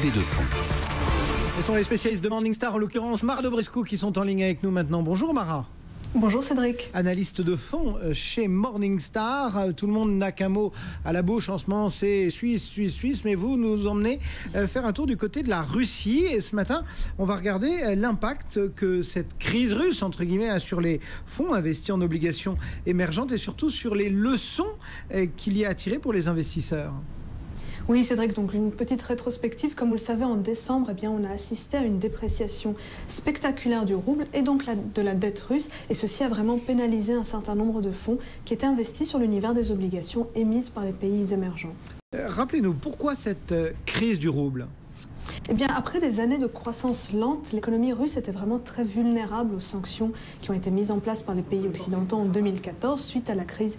levée de fonds. Ce sont les spécialistes de Morningstar, en l'occurrence Mara Dobrescu, qui sont en ligne avec nous maintenant. Bonjour Mara. Bonjour Cédric. Analyste de fonds chez Morningstar. Tout le monde n'a qu'un mot à la bouche en ce moment, c'est Suisse, Suisse, Suisse. Mais vous nous emmenez faire un tour du côté de la Russie. Et ce matin, on va regarder l'impact que cette crise russe, entre guillemets, a sur les fonds investis en obligations émergentes et surtout sur les leçons qu'il y a à tirer pour les investisseurs. Oui Cédric, donc une petite rétrospective. Comme vous le savez, en décembre, on a assisté à une dépréciation spectaculaire du rouble et donc de la dette russe. Et ceci a vraiment pénalisé un certain nombre de fonds qui étaient investis sur l'univers des obligations émises par les pays émergents. Rappelez-nous, pourquoi cette crise du rouble ? Après des années de croissance lente, l'économie russe était vraiment très vulnérable aux sanctions qui ont été mises en place par les pays occidentaux en 2014 suite à la crise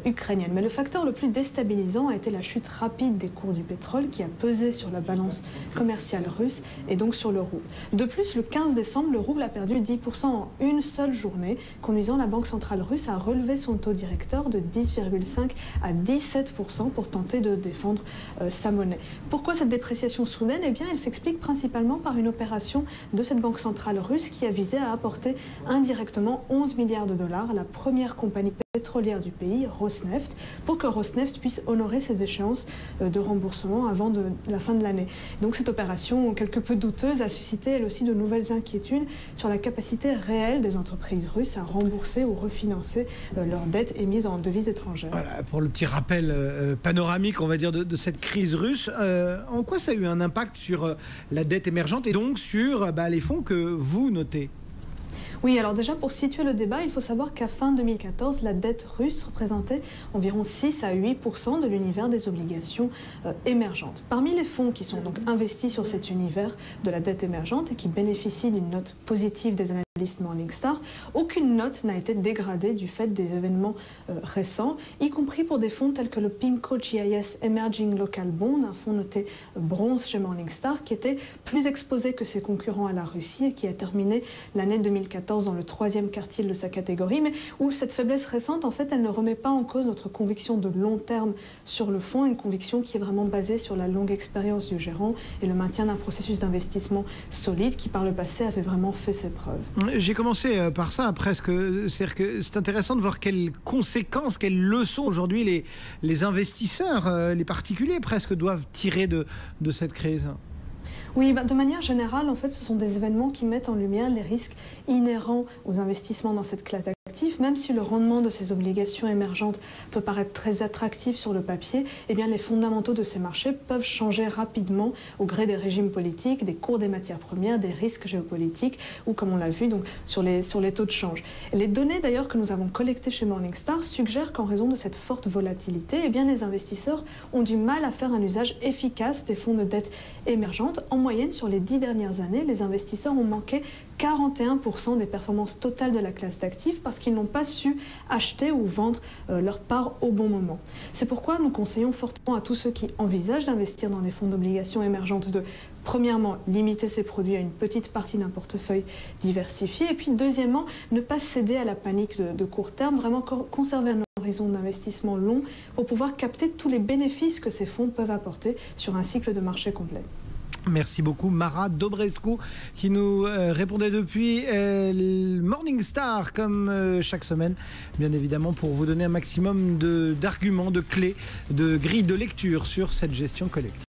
ukrainienne. Mais le facteur le plus déstabilisant a été la chute rapide des cours du pétrole qui a pesé sur la balance commerciale russe et donc sur le rouble. De plus, le 15 décembre, le rouble a perdu 10% en une seule journée, conduisant la Banque centrale russe à relever son taux directeur de 10,5 à 17% pour tenter de défendre sa monnaie. Pourquoi cette dépréciation soudaine ? Elle s'explique principalement par une opération de cette banque centrale russe qui a visé à apporter indirectement 11 milliards de dollars à la première compagnie pétrolière du pays, Rosneft, pour que Rosneft puisse honorer ses échéances de remboursement avant la fin de l'année. Donc cette opération, quelque peu douteuse, a suscité elle aussi de nouvelles inquiétudes sur la capacité réelle des entreprises russes à rembourser ou refinancer leurs dettes émises en devises étrangères. Voilà, pour le petit rappel panoramique, on va dire, de cette crise russe, en quoi ça a eu un impact sur la dette émergente et donc sur les fonds que vous notez ? Oui, alors déjà pour situer le débat, il faut savoir qu'à fin 2014, la dette russe représentait environ 6 à 8% de l'univers des obligations émergentes. Parmi les fonds qui sont donc investis sur cet univers de la dette émergente et qui bénéficient d'une note positive des analystes Morningstar, aucune note n'a été dégradée du fait des événements récents, y compris pour des fonds tels que le PIMCO GIS Emerging Local Bond, un fonds noté bronze chez Morningstar, qui était plus exposé que ses concurrents à la Russie et qui a terminé l'année 2014 dans le 3e quartile de sa catégorie, mais où cette faiblesse récente, en fait, elle ne remet pas en cause notre conviction de long terme sur le fonds, une conviction qui est vraiment basée sur la longue expérience du gérant et le maintien d'un processus d'investissement solide qui, par le passé, avait vraiment fait ses preuves. J'ai commencé par ça presque. C'est-à-dire que c'est intéressant de voir quelles conséquences, quelles leçons aujourd'hui les investisseurs, les particuliers presque, doivent tirer de cette crise. Oui, de manière générale, en fait, ce sont des événements qui mettent en lumière les risques inhérents aux investissements dans cette classe d'actifs. Même si le rendement de ces obligations émergentes peut paraître très attractif sur le papier, les fondamentaux de ces marchés peuvent changer rapidement au gré des régimes politiques, des cours des matières premières, des risques géopolitiques ou, comme on l'a vu, donc, sur les taux de change. Et les données d'ailleurs que nous avons collectées chez Morningstar suggèrent qu'en raison de cette forte volatilité, les investisseurs ont du mal à faire un usage efficace des fonds de dette émergente. En moyenne, sur les 10 dernières années, les investisseurs ont manqué 41% des performances totales de la classe d'actifs parce qu'ils n'ont pas su acheter ou vendre leur part au bon moment. C'est pourquoi nous conseillons fortement à tous ceux qui envisagent d'investir dans des fonds d'obligations émergentes de, premièrement, limiter ces produits à une petite partie d'un portefeuille diversifié et puis, deuxièmement, ne pas céder à la panique de court terme, vraiment conserver un horizon d'investissement long pour pouvoir capter tous les bénéfices que ces fonds peuvent apporter sur un cycle de marché complet. Merci beaucoup Mara Dobrescu qui nous répondait depuis Morningstar comme chaque semaine, bien évidemment, pour vous donner un maximum d'arguments, de clés, de grilles de lecture sur cette gestion collective.